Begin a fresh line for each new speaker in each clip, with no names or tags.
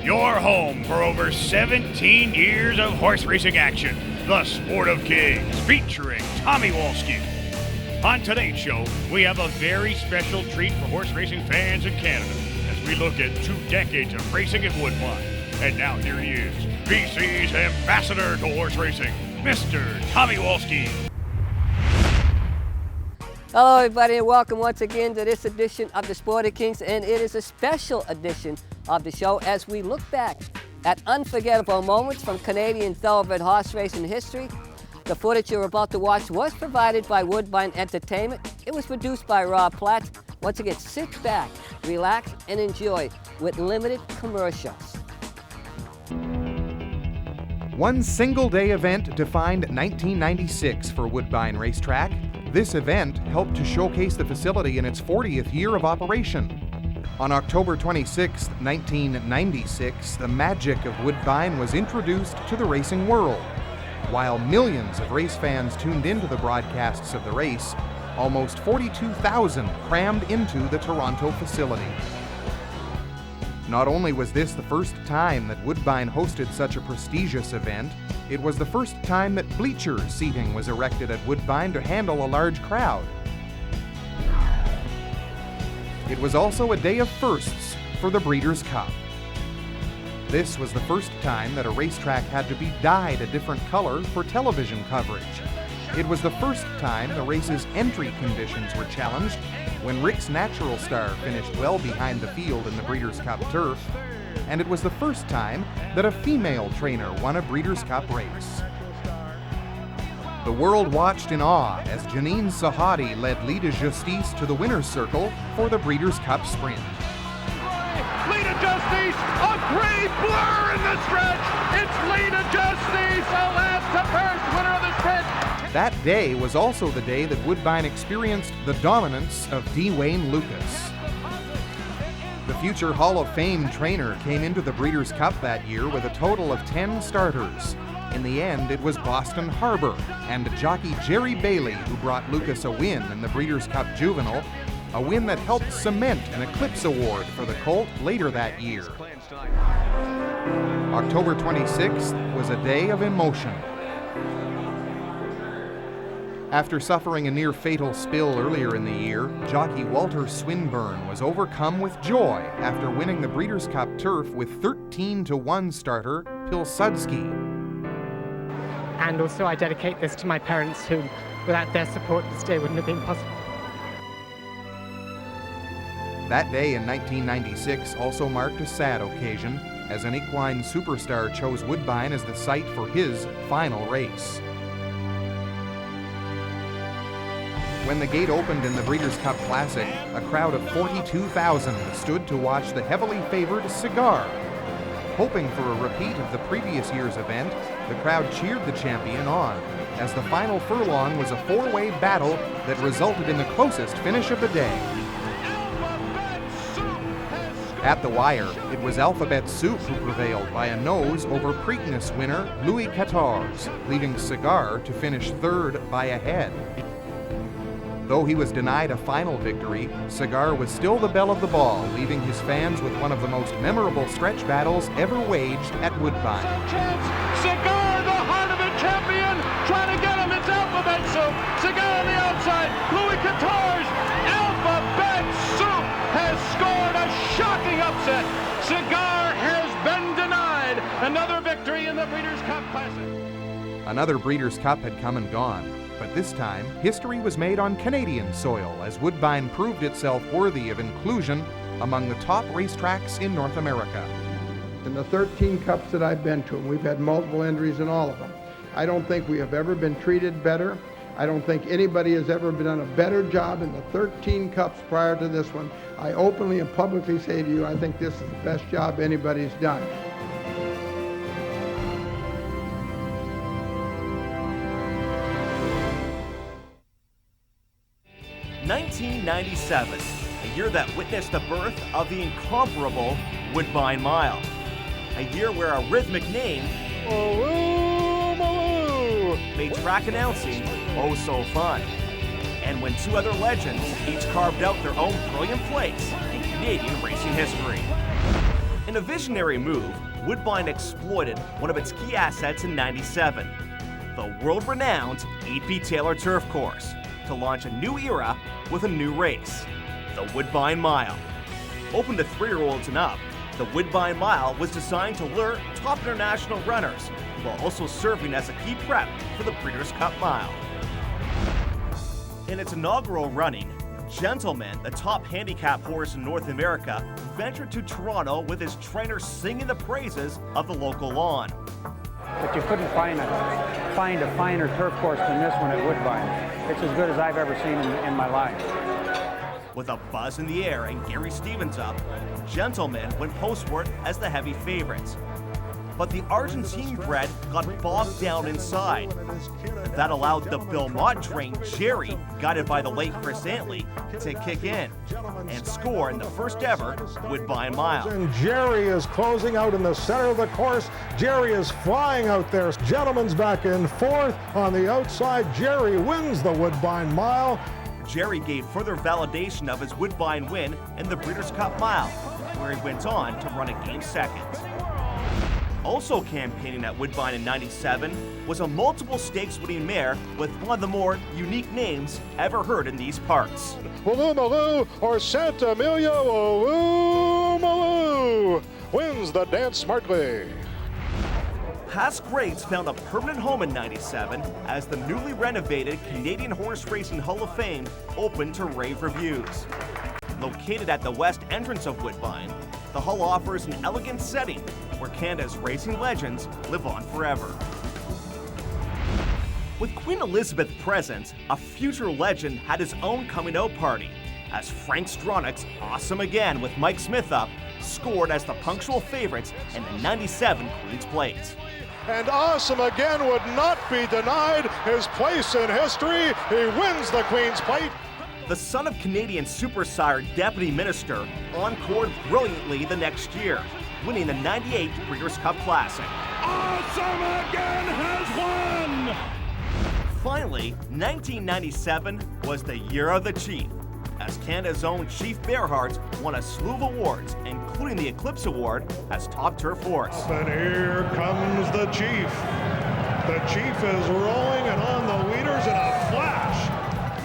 your home for over 17 years of horse racing action. The Sport of Kings, featuring Tommy Walski. On today's show, we have a very special treat for horse racing fans in Canada as we look at 2 decades of racing at Woodbine. And now here he is, BC's ambassador to horse racing, Mr. Tommy Walski.
Hello everybody and welcome once again to this edition of the Sport of Kings, and it is a special edition of the show as we look back at unforgettable moments from Canadian thoroughbred horse racing history. The footage you're about to watch was provided by Woodbine Entertainment. It was produced by Rob Platt. Once again, sit back, relax, and enjoy with limited commercials.
One single-day event defined 1996 for Woodbine Racetrack. This event helped to showcase the facility in its 40th year of operation. On October 26, 1996, the magic of Woodbine was introduced to the racing world. While millions of race fans tuned into the broadcasts of the race, almost 42,000 crammed into the Toronto facility. Not only was this the first time that Woodbine hosted such a prestigious event, it was the first time that bleacher seating was erected at Woodbine to handle a large crowd. It was also a day of firsts for the Breeders' Cup. This was the first time that a racetrack had to be dyed a different color for television coverage. It was the first time the race's entry conditions were challenged when Rick's Natural Star finished well behind the field in the Breeders' Cup turf. And it was the first time that a female trainer won a Breeders' Cup race. The world watched in awe as Janine Sahadi led Lita Justice to the winner's circle for the Breeders' Cup Sprint.
Lita Justice, a great blur in the stretch. It's Lita Justice, the last to first winner of the sprint.
That day was also the day that Woodbine experienced the dominance of D. Wayne Lucas. The future Hall of Fame trainer came into the Breeders' Cup that year with a total of 10 starters. In the end, it was Boston Harbor and jockey Jerry Bailey who brought Lucas a win in the Breeders' Cup Juvenile, a win that helped cement an Eclipse Award for the colt later that year. October 26th was a day of emotion. After suffering a near-fatal spill earlier in the year, jockey Walter Swinburne was overcome with joy after winning the Breeders' Cup turf with 13-1 starter Pilsudski.
And also I dedicate this to my parents who, without their support, this day wouldn't have been possible.
That day in 1996 also marked a sad occasion, as an equine superstar chose Woodbine as the site for his final race. When the gate opened in the Breeders' Cup Classic, a crowd of 42,000 stood to watch the heavily favored Cigar. Hoping for a repeat of the previous year's event, the crowd cheered the champion on, as the final furlong was a 4-way battle that resulted in the closest finish of the day. At the wire, it was Alphabet Soup who prevailed by a nose over Preakness winner Louis XIV, leaving Cigar to finish third by a head. Though he was denied a final victory, Cigar was still the belle of the ball, leaving his fans with one of the most memorable stretch battles ever waged at Woodbine.
Cigar, the heart of a champion, trying to get him. It's Alphabet Soup. Cigar on the outside. Louis XIV. Alphabet Soup has scored a shocking upset. Cigar has been denied another victory in the Breeders' Cup Classic.
Another Breeders' Cup had come and gone. But this time, history was made on Canadian soil as Woodbine proved itself worthy of inclusion among the top racetracks in North America.
In the 13 cups that I've been to, and we've had multiple entries in all of them, I don't think we have ever been treated better. I don't think anybody has ever done a better job in the 13 cups prior to this one. I openly and publicly say to you, I think this is the best job anybody's done.
1997, a year that witnessed the birth of the incomparable Woodbine Mile. A year where a rhythmic name made track announcing oh so fun. And when 2 other legends each carved out their own brilliant place in Canadian racing history. In a visionary move, Woodbine exploited one of its key assets in '97, the world-renowned E.P. Taylor Turf Course, to launch a new era with a new race, the Woodbine Mile. Open to 3-year-olds and up, the Woodbine Mile was designed to lure top international runners, while also serving as a key prep for the Breeders' Cup Mile. In its inaugural running, Gentleman, the top handicap horse in North America, ventured to Toronto with his trainer singing the praises of the local lawn.
But you couldn't find a finer turf course than this one at Woodbine. It's as good as I've ever seen in my life.
With a buzz in the air and Gary Stevens up, Gentleman went postward as the heavy favorites. But the Argentine bred got bogged down inside. That allowed the Bill Mott-trained Jerry, guided by the late Chris Antley, to kick in and score in the first ever Woodbine Mile.
And Jerry is closing out in the center of the course. Jerry is flying out there. Gentleman's back in fourth. On the outside, Jerry wins the Woodbine Mile.
Jerry gave further validation of his Woodbine win in the Breeders' Cup Mile, where he went on to run a game second. Also campaigning at Woodbine in '97 was a multiple stakes winning mare with one of the more unique names ever heard in these parts.
Woomaloo or Santa Amelia Woomaloo wins the dance smartly.
Past greats found a permanent home in '97 as the newly renovated Canadian Horse Racing Hall of Fame opened to rave reviews. Located at the west entrance of Woodbine, the hall offers an elegant setting where Canada's racing legends live on forever. With Queen Elizabeth present, a future legend had his own coming out party, as Frank Stronach's Awesome Again with Mike Smith up scored as the punctual favorites in the '97 Queen's Plate.
And Awesome Again would not be denied his place in history. He wins the Queen's Plate.
The son of Canadian super sire Deputy Minister encored brilliantly the next year, winning the '98 Breeders' Cup Classic.
Awesome Again has won!
Finally, 1997 was the year of the Chief, as Canada's own Chief Bearhart won a slew of awards, including the Eclipse Award as top turf horse.
And here comes the Chief. The Chief is rolling and on the leaders in a flash.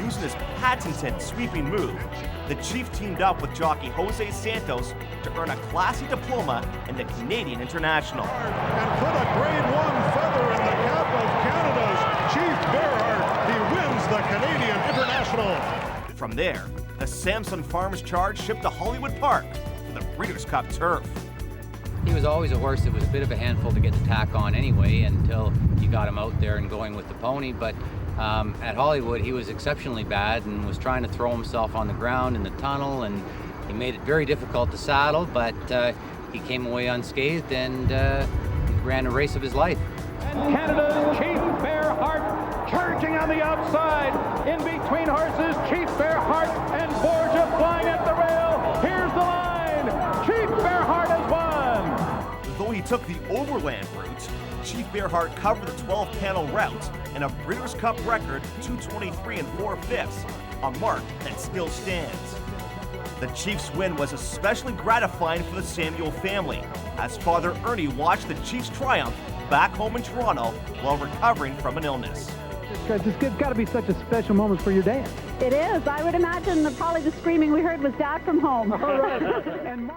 Using his patented sweeping move, the Chief teamed up with jockey Jose Santos to earn a classy diploma in the Canadian International.
And put a grade 1 feather in the cap of Canada's Chief Bearhart. He wins the Canadian International.
From there, the Samson Farms charge shipped to Hollywood Park for the Breeders' Cup Turf.
He was always a horse that was a bit of a handful to get the tack on anyway until you got him out there and going with the pony, but at Hollywood he was exceptionally bad and was trying to throw himself on the ground in the tunnel, and he made it very difficult to saddle, but he came away unscathed and ran a race of his life.
Canada's Chief Bearhart charging on the outside. In between horses, Chief Bearhart and Borgia flying at the rail. Here's the line. Chief Bearhart has won.
Though he took the overland route, Chief Bearhart covered the 12-panel route in a Breeders' Cup record 2:23 4/5, a mark that still stands. The Chief's win was especially gratifying for the Samuel family, as Father Ernie watched the Chief's triumph back home in Toronto while recovering from an illness.
It's got to be such a special moment for your dad.
It is. I would imagine that probably the screaming we heard was Dad from home.
All right.
And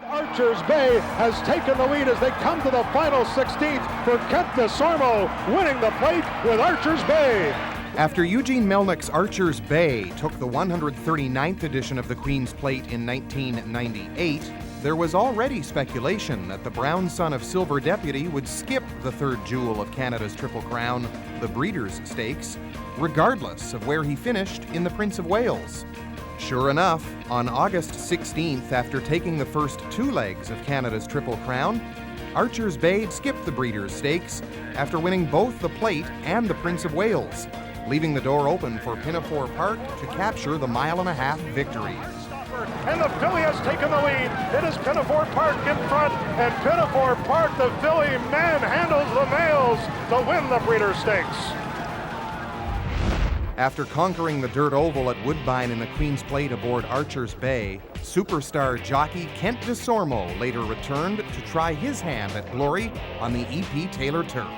Archer's Bay has taken the lead as they come to the final 16th for Kent DeSormo, winning the plate with Archer's Bay.
After Eugene Melnick's Archer's Bay took the 139th edition of the Queen's Plate in 1998, there was already speculation that the brown son of Silver Deputy would skip the third jewel of Canada's Triple Crown, the Breeders' Stakes, regardless of where he finished in the Prince of Wales. Sure enough, on August 16th, after taking the first 2 legs of Canada's Triple Crown, Archer's Bay skipped the Breeders' Stakes after winning both the Plate and the Prince of Wales, leaving the door open for Pinafore Park to capture the 1.5-mile victory.
And the filly has taken the lead. It is Pinafore Park in front, and Pinafore Park, the filly, manhandles the males to win the Breeders' Stakes.
After conquering the dirt oval at Woodbine in the Queen's Plate aboard Archer's Bay, superstar jockey Kent DeSormo later returned to try his hand at glory on the E.P. Taylor turf.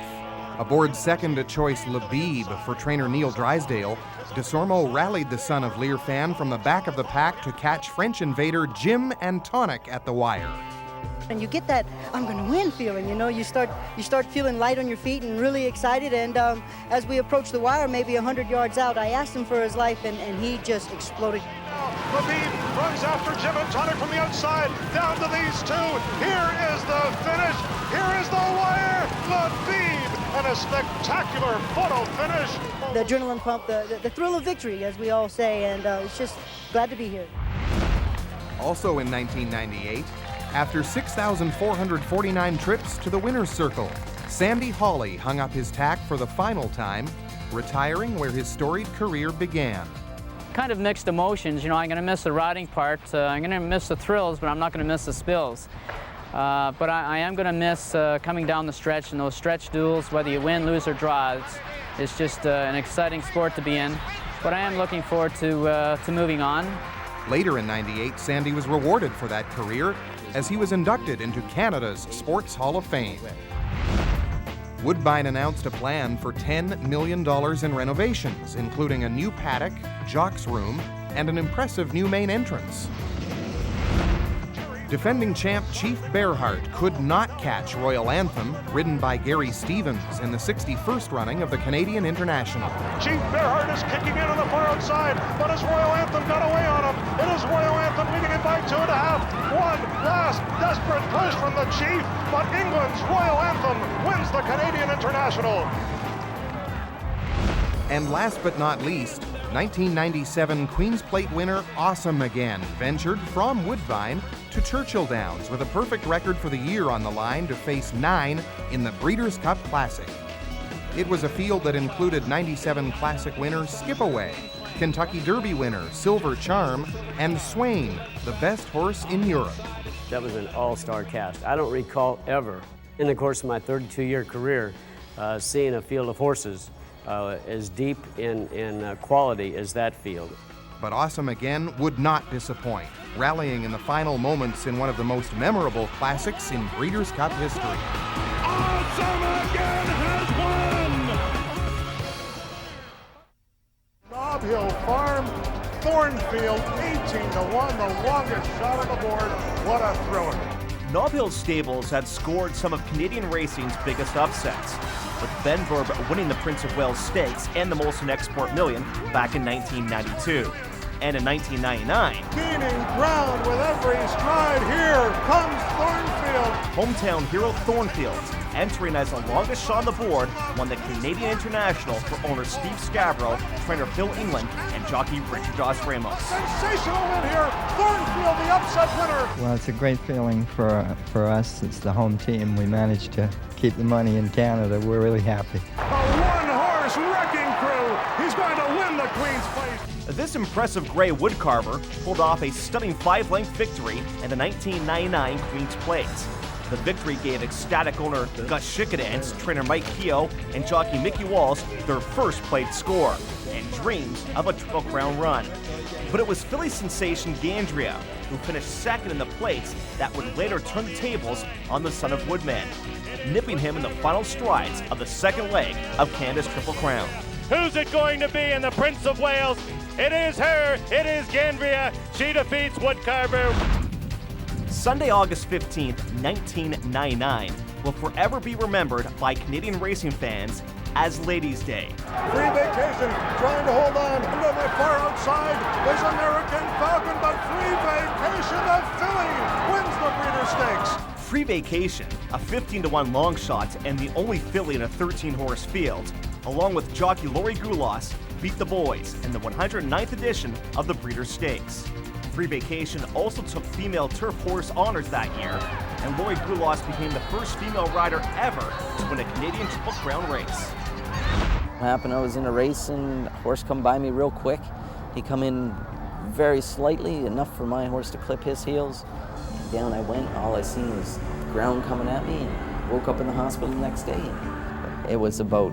Aboard second-choice Labib for trainer Neil Drysdale, DeSormo rallied the son of Lear fan from the back of the pack to catch French invader Jim Antonic at the wire.
And you get that I'm going to win feeling, you know, you start feeling light on your feet and really excited. And as we approached the wire, maybe 100 yards out, I asked him for his life, and he just exploded.
Labib runs after Jim Antonic from the outside, down to these two. Here is the finish. Here is the wire. Labib, and a spectacular photo finish.
The adrenaline pump, the thrill of victory, as we all say, and it's just glad to be here.
Also in 1998, after 6,449 trips to the winner's circle, Sandy Hawley hung up his tack for the final time, retiring where his storied career began.
Kind of mixed emotions, you know, I'm going to miss the riding part, I'm going to miss the thrills, but I'm not going to miss the spills. But I am going to miss coming down the stretch, and those stretch duels, whether you win, lose, or draw, it's just an exciting sport to be in. But I am looking forward to moving on.
Later in '98, Sandy was rewarded for that career as he was inducted into Canada's Sports Hall of Fame. Woodbine announced a plan for $10 million in renovations, including a new paddock, jock's room, and an impressive new main entrance. Defending champ Chief Bearheart could not catch Royal Anthem, ridden by Gary Stevens in the 61st running of the Canadian International.
Chief Bearheart is kicking in on the far outside, but his Royal Anthem got away on him. It is Royal Anthem leading it by 2.5. One last desperate push from the Chief, but England's Royal Anthem wins the Canadian International.
And last but not least, 1997 Queen's Plate winner Awesome Again ventured from Woodbine to Churchill Downs with a perfect record for the year on the line to face 9 in the Breeders' Cup Classic. It was a field that included 97 Classic winner Skipaway, Kentucky Derby winner Silver Charm, and Swain, the best horse in Europe.
That was an all-star cast. I don't recall ever, in the course of my 32-year career, seeing a field of horses as deep in quality as that field.
But Awesome Again would not disappoint, rallying in the final moments in one of the most memorable classics in Breeders' Cup history.
Awesome Again has won!
Nob Hill Farm, Thornfield, 18-1, the longest shot on the board. What a thriller.
Nob Hill Stables had scored some of Canadian racing's biggest upsets, with Ben Verb winning the Prince of Wales Stakes and the Molson Export Million back in 1992. And in 1999,
gaining ground with every stride, here comes Thornfield.
hometown hero Thornfield, entering as the longest shot on the board, won the Canadian International for owner Steve Scarborough, trainer Bill England, and jockey Richard Dos Ramos.
Sensational win here, Thornfield the upset winner.
Well, it's a great feeling for us. It's the home team. We managed to keep the money in Canada. We're really happy.
A one-horse wrecking crew. He's going to win the Queen's Plate.
This impressive gray woodcarver pulled off a stunning 5-length victory in the 1999 Queen's Plate. The victory gave ecstatic owner Gus Schickedance, trainer Mike Keogh, and jockey Mickey Walls their first plate score and dreams of a Triple Crown run. But it was filly sensation Gandria who finished second in the plates that would later turn the tables on the son of Woodman, nipping him in the final strides of the second leg of Canada's Triple Crown.
Who's it going to be in the Prince of Wales? It is her. It is Gandria. She defeats Woodcarver.
Sunday, August 15th, 1999 will forever be remembered by Canadian racing fans as Ladies' Day.
Free Vacation trying to hold on. And on the far outside is American Falcon, but Free Vacation, the filly, wins the Breeders' Stakes.
Free Vacation, a 15-1 long shot and the only filly in a 13-horse field, along with jockey Lori Goulas, beat the boys in the 109th edition of the Breeders' Stakes. Free Vacation also took female turf horse honors that year, and Lori Goulas became the first female rider ever to win a Canadian Triple Crown race.
What happened, I was in a race and a horse come by me real quick. He come in very slightly, enough for my horse to clip his heels. Down I went, all I seen was the ground coming at me, and woke up in the hospital the next day. It was about